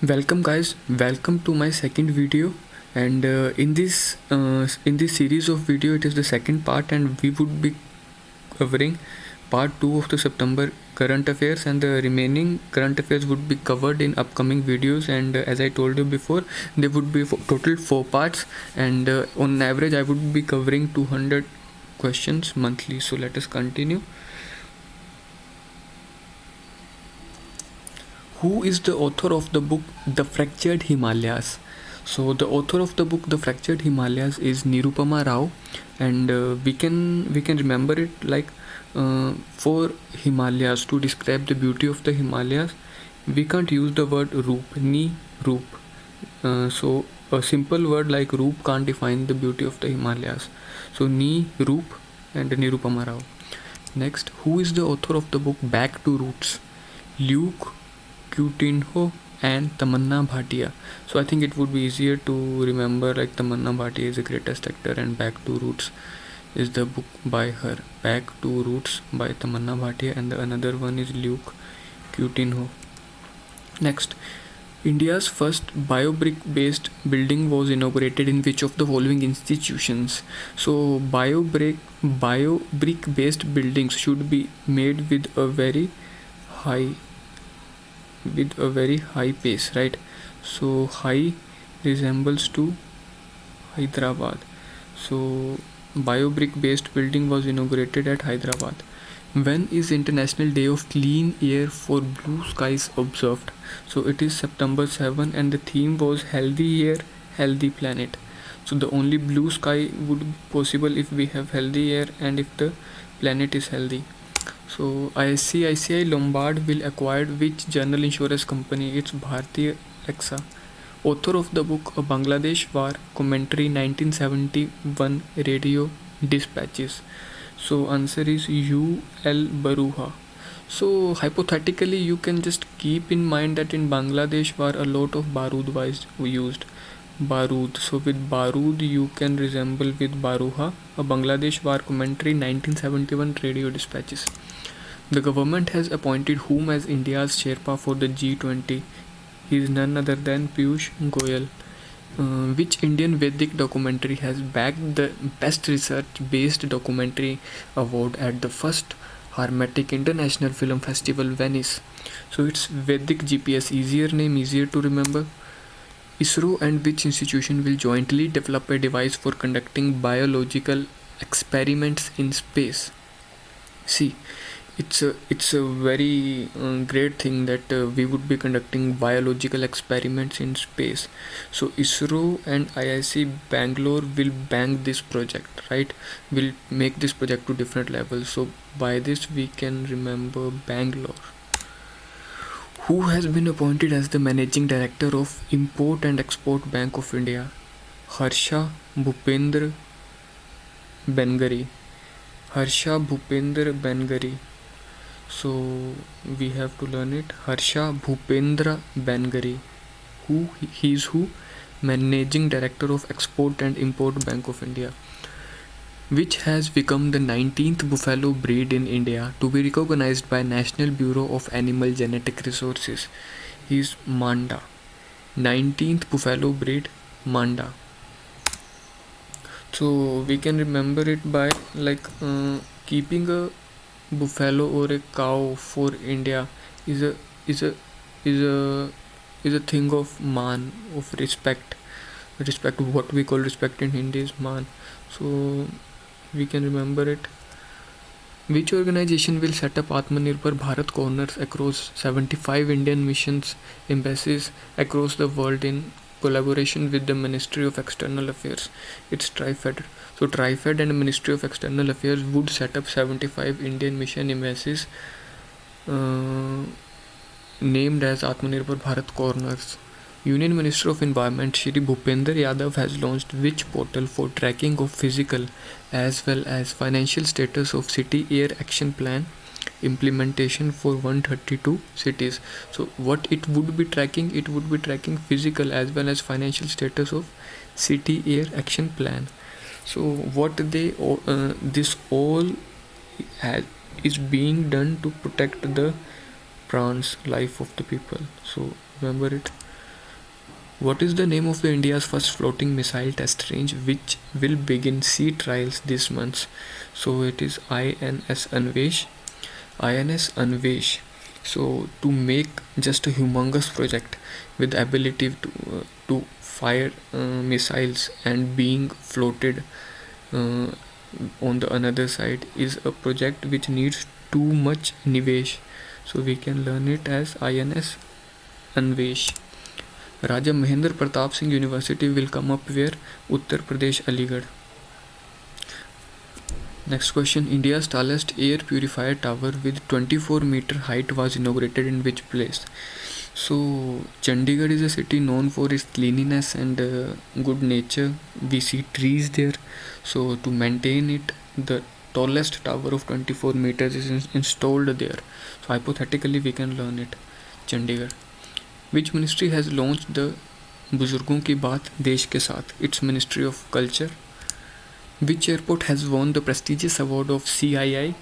Welcome guys, welcome to my second video, and in this series of video it is the second part, and we would be covering part 2 of the September current affairs, and the remaining current affairs would be covered in upcoming videos. And as I told you before, there would be total 4 parts, and on average I would be covering 200 questions monthly. So let us continue. Who is the author of the book The Fractured Himalayas? So the author of the book The Fractured Himalayas is Nirupama Rao, and we can remember it like for Himalayas, to describe the beauty of the Himalayas, we can't use the word roop, ni roop. So a simple word like roop can't define the beauty of the Himalayas. So ni roop and Nirupama Rao. Next, who is the author of the book Back to Roots? Luke Coutinho and Tamanna Bhatia. So I think it would be easier to remember, like Tamanna Bhatia is the greatest actor, and Back to Roots is the book by her. Back to Roots by Tamanna Bhatia, and the another one is Luke Coutinho. Next, India's first biobrick based building was inaugurated in which of the following institutions? So biobrick based buildings should be made with a very high pace, right? So high resembles to Hyderabad. So biobrick based building was inaugurated at Hyderabad. When is International Day of Clean Air for Blue Skies observed? So it is September 7, and the theme was Healthy Air, Healthy Planet. So the only blue sky would be possible if we have healthy air and if the planet is healthy. So ICICI Lombard will acquire which general insurance company? It's Bharti AXA. Author of the book A Bangladesh War Commentary 1971 Radio Dispatches. So answer is U.L. Baruha. So hypothetically you can just keep in mind that in Bangladesh war a lot of Barood was used. Barood. So with Barood you can resemble with Baruha. A Bangladesh War Commentary 1971 Radio Dispatches. The government has appointed whom as India's Sherpa for the G20? He is none other than Piyush Goyal. Which Indian Vedic documentary has bagged the Best Research Based Documentary Award at the first Harmatic International Film Festival, Venice? So it's Vedic GPS, easier name, easier to remember. ISRO and which institution will jointly develop a device for conducting biological experiments in space? See, it's a very great thing that we would be conducting biological experiments in space. So ISRO and IIC Bangalore will bang this project, right? Will make this project to different levels. So by this we can remember Bangalore. Who has been appointed as the managing director of Import and Export Bank of India? Harsha Bhupendra Bengari. Harsha Bhupendra Bengari. So we have to learn it. Harsha Bhupendra Bengari. He is who? Managing Director of Export and Import Bank of India. Which has become the 19th buffalo breed in India to be recognized by National Bureau of Animal Genetic Resources? He is Manda. 19th buffalo breed, Manda. So we can remember it by like keeping a buffalo or a cow for India is a thing of man, of respect. What we call respect in Hindi is man. So we can remember it. Which organization will set up Atmanirbhar Bharat corners across 75 Indian missions, embassies across the world in collaboration with the Ministry of External Affairs? It's TriFed. So TriFed and Ministry of External Affairs would set up 75 Indian mission embassies named as Atmanirbhar Bharat corners. Union Minister of Environment Shri Bhupender Yadav has launched which portal for tracking of physical as well as financial status of City Air Action Plan implementation for 132 cities? So what it would be tracking? It would be tracking physical as well as financial status of City Air Action Plan. So what this all is being done to protect the life of the people. So remember it. What is the name of the India's first floating missile test range, which will begin sea trials this month? So it is INS Anvesh. INS Anvesh. So to make just a humongous project with ability to fire missiles and being floated uh, on the another side is a project which needs too much nivesh. So we can learn it as INS Anvesh. Raja Mahendra Pratap Singh University will come up where? Uttar Pradesh, Aligarh. Next question. India's tallest air purifier tower with 24-meter height was inaugurated in which place? So Chandigarh is a city known for its cleanliness and good nature. We see trees there. So to maintain it, the tallest tower of 24 meters is installed there. So hypothetically we can learn it. Chandigarh. Which ministry has launched the बुजुर्गों की बात देश के साथ? It's Ministry of Culture. Which airport has won the prestigious award of CII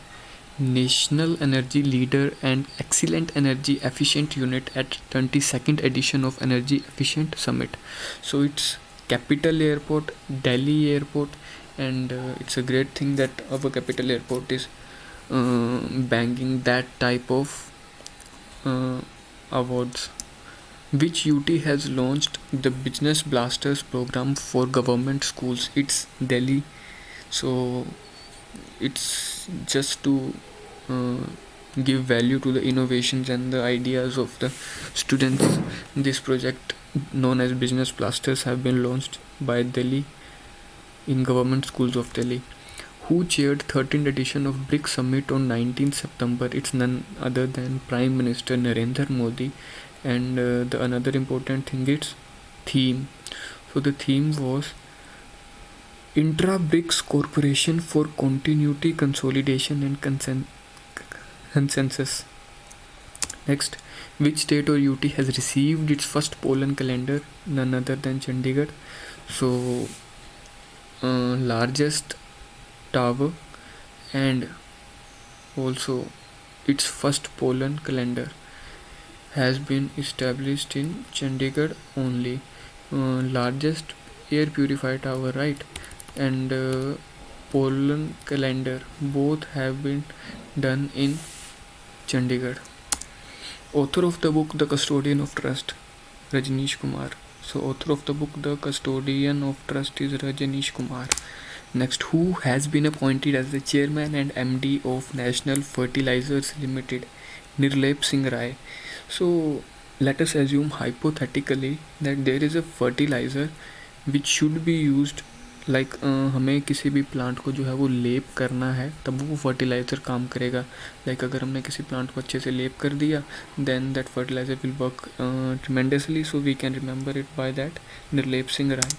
National Energy Leader and Excellent Energy Efficient Unit at 22nd edition of Energy Efficient Summit? So it's Capital Airport, Delhi Airport, and it's a great thing that our capital airport is banging that type of awards. Which UT has launched the Business Blasters program for government schools? It's Delhi. So it's just to give value to the innovations and the ideas of the students. This project known as Business Blasters have been launched by Delhi in government schools of Delhi. Who chaired 13th edition of BRICS Summit on 19th September? It's none other than Prime Minister Narendra Modi. And the another important thing is theme. So the theme was Intra-BRICS Corporation for Continuity, Consolidation and Consensus. Next, which state or UT has received its first pollen calendar? None other than Chandigarh. So largest tower and also its first pollen calendar has been established in Chandigarh only. Largest air purifier tower, right? And pollen calendar both have been done in Chandigarh. Author of the book The Custodian of Trust, Rajneesh Kumar. So author of the book The Custodian of Trust is Rajneesh Kumar. Next, who has been appointed as the chairman and MD of National Fertilizers Limited? Nirlep Singh Rai. So let us assume hypothetically that there is a fertilizer which should be used like हमें किसी भी plant को जो है वो लेप करना है तब वो फर्टिलाइज़र काम करेगा. लाइक अगर हमने किसी प्लांट को अच्छे से लेप कर दिया then that fertiliser will work tremendously. So we can remember it by that Nirlep Singh Rai.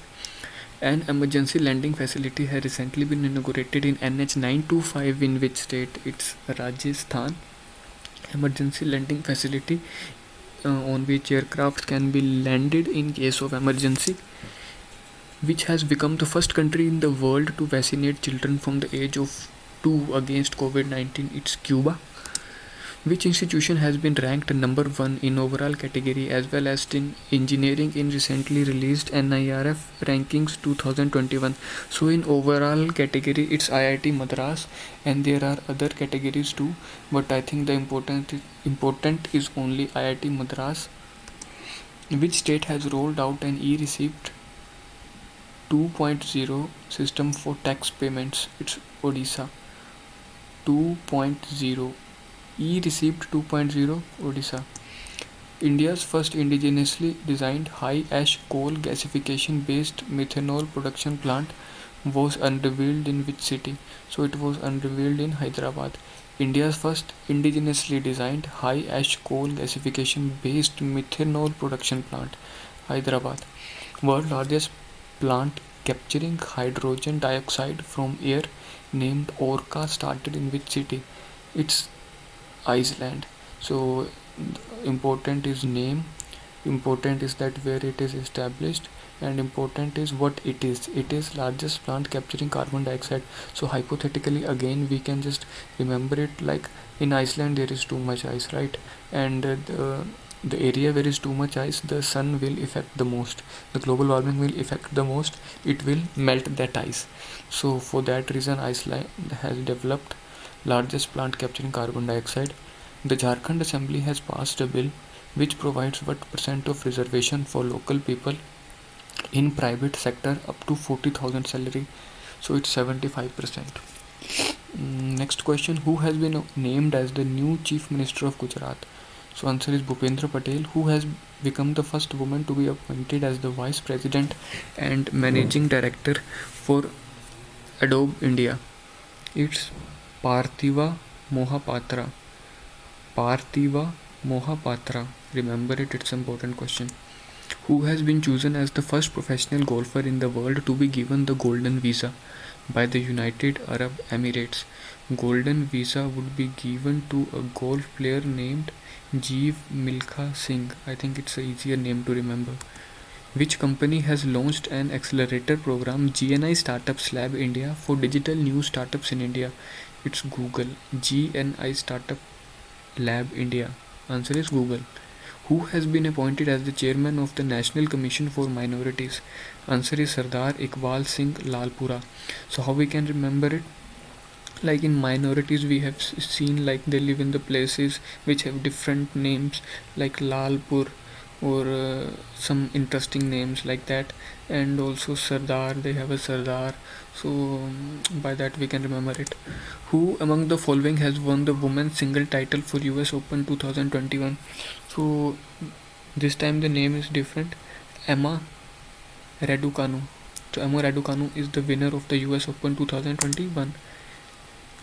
An emergency landing facility has recently been inaugurated in NH 925 in which state? It's Rajasthan. Emergency landing facility on which aircraft can be landed in case of emergency. Which has become the first country in the world to vaccinate children from the age of 2 against COVID-19? It's Cuba. Which institution has been ranked number 1 in overall category as well as in engineering in recently released NIRF rankings 2021? So in overall category it's IIT Madras, and there are other categories too, but I think the important is only IIT Madras. Which state has rolled out an e-receipt 2.0 system for tax payments? It's Odisha. 2.0 e-receipt 2.0 Odisha. India's first indigenously designed high ash coal gasification based methanol production plant was unveiled in which city? So it was unveiled in Hyderabad. India's first indigenously designed high ash coal gasification based methanol production plant, Hyderabad. World largest plant capturing hydrogen dioxide from air named Orca started in which city? It's Iceland. So important is name, important is that where it is established, and important is what it is. It is largest plant capturing carbon dioxide. So hypothetically again we can just remember it like in Iceland there is too much ice, right? And The area where is too much ice, the sun will affect the most. The global warming will affect the most. It will melt that ice. So for that reason, Iceland has developed largest plant capturing carbon dioxide. The Jharkhand Assembly has passed a bill which provides what percent of reservation for local people in private sector up to 40,000 salary. So it's 75%. Next question, who has been named as the new Chief Minister of Gujarat? So answer is Bhupendra Patel, who has become the first woman to be appointed as the Vice President and Managing Director for Adobe India. It's Parthiva Mohapatra. Parthiva Mohapatra. Remember it, it's an important question. Who has been chosen as the first professional golfer in the world to be given the Golden Visa by the United Arab Emirates? Golden Visa would be given to a golf player named Jeev Milkha Singh. I think it's an easier name to remember. Which company has launched an accelerator program, GNI Startups Lab India, for digital new startups in India? It's Google. GNI Startup Lab India. Answer is Google. Who has been appointed as the chairman of the National Commission for Minorities? Answer is Sardar Iqbal Singh Lalpura. So how we can remember it? Like in minorities we have seen like they live in the places which have different names like Lalpur or some interesting names like that, and also Sardar, they have a Sardar. So by that we can remember it. Who among the following has won the women's single title for US Open 2021? So this time the name is different. Emma Raducanu. So Emma Raducanu is the winner of the US Open 2021.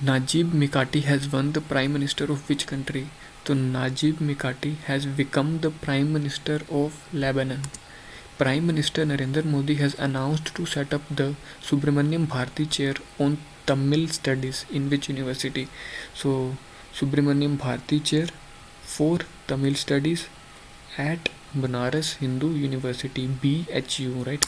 Najib Mikati has won the Prime Minister of which country? So Najib Mikati has become the Prime Minister of Lebanon. Prime Minister Narendra Modi has announced to set up the Subramaniam Bharati Chair on Tamil Studies in which university? So Subramaniam Bharati Chair for Tamil Studies at Banaras Hindu University, BHU, right?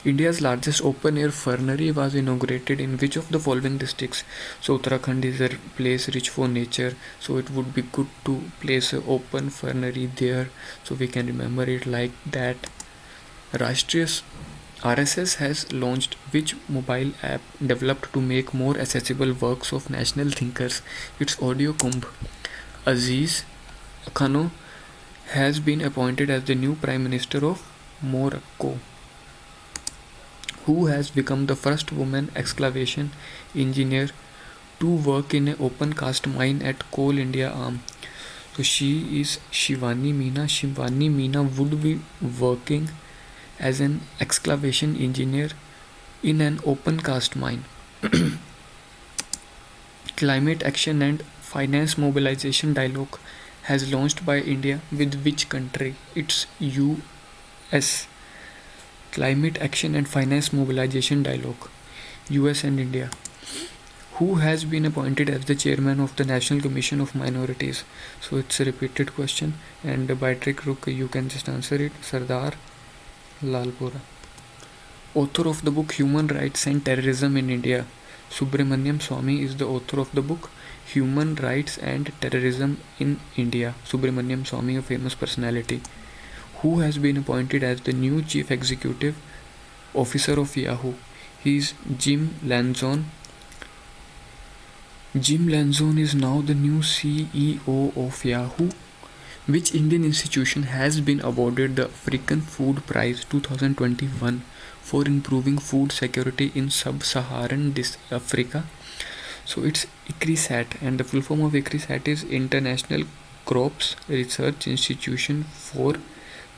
India's largest open-air fernery was inaugurated in which of the following districts? So Uttarakhand is a place rich for nature, so it would be good to place an open fernery there, so we can remember it like that. Rashtriya RSS has launched which mobile app developed to make more accessible works of national thinkers? It's Audio Kumbh. Aziz Khano has been appointed as the new Prime Minister of Morocco. Who has become the first woman excavation engineer to work in an open cast mine at Coal India Arm? So she is Shivani Meena. Shivani Meena would be working as an excavation engineer in an open cast mine. Climate Action and Finance Mobilization Dialogue has launched by India with which country? It's US. Climate Action and Finance Mobilization Dialogue, US and India. Who has been appointed as the chairman of the National Commission of Minorities? So it's a repeated question, and by trick rook you can just answer it. Sardar Lalpura. Author of the book Human Rights and Terrorism in India. Subramaniam Swamy is the author of the book Human Rights and Terrorism in India. Subramaniam Swamy, a famous personality. Who has been appointed as the new Chief Executive Officer of Yahoo? He is Jim Lanzone. Jim Lanzone is now the new CEO of Yahoo. Which Indian institution has been awarded the African Food Prize 2021 for improving food security in sub-Saharan Africa? So it's ICRISAT, and the full form of ICRISAT is International Crops Research Institution for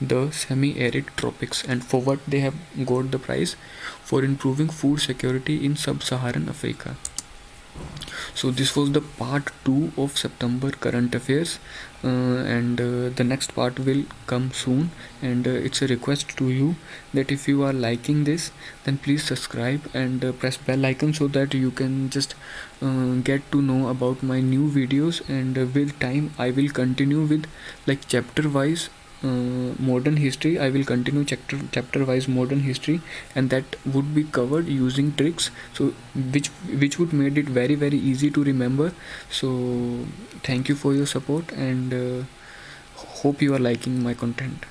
the Semi-Arid Tropics, and for what they have got the prize? For improving food security in sub-Saharan Africa. So this was the part 2 of September current affairs, and the next part will come soon, and it's a request to you that if you are liking this, then please subscribe and press bell icon so that you can just get to know about my new videos, and with time I will continue with like chapter wise modern history. I will continue chapter wise modern history, and that would be covered using tricks, so which would made it very easy to remember. So thank you for your support, and Hope you are liking my content.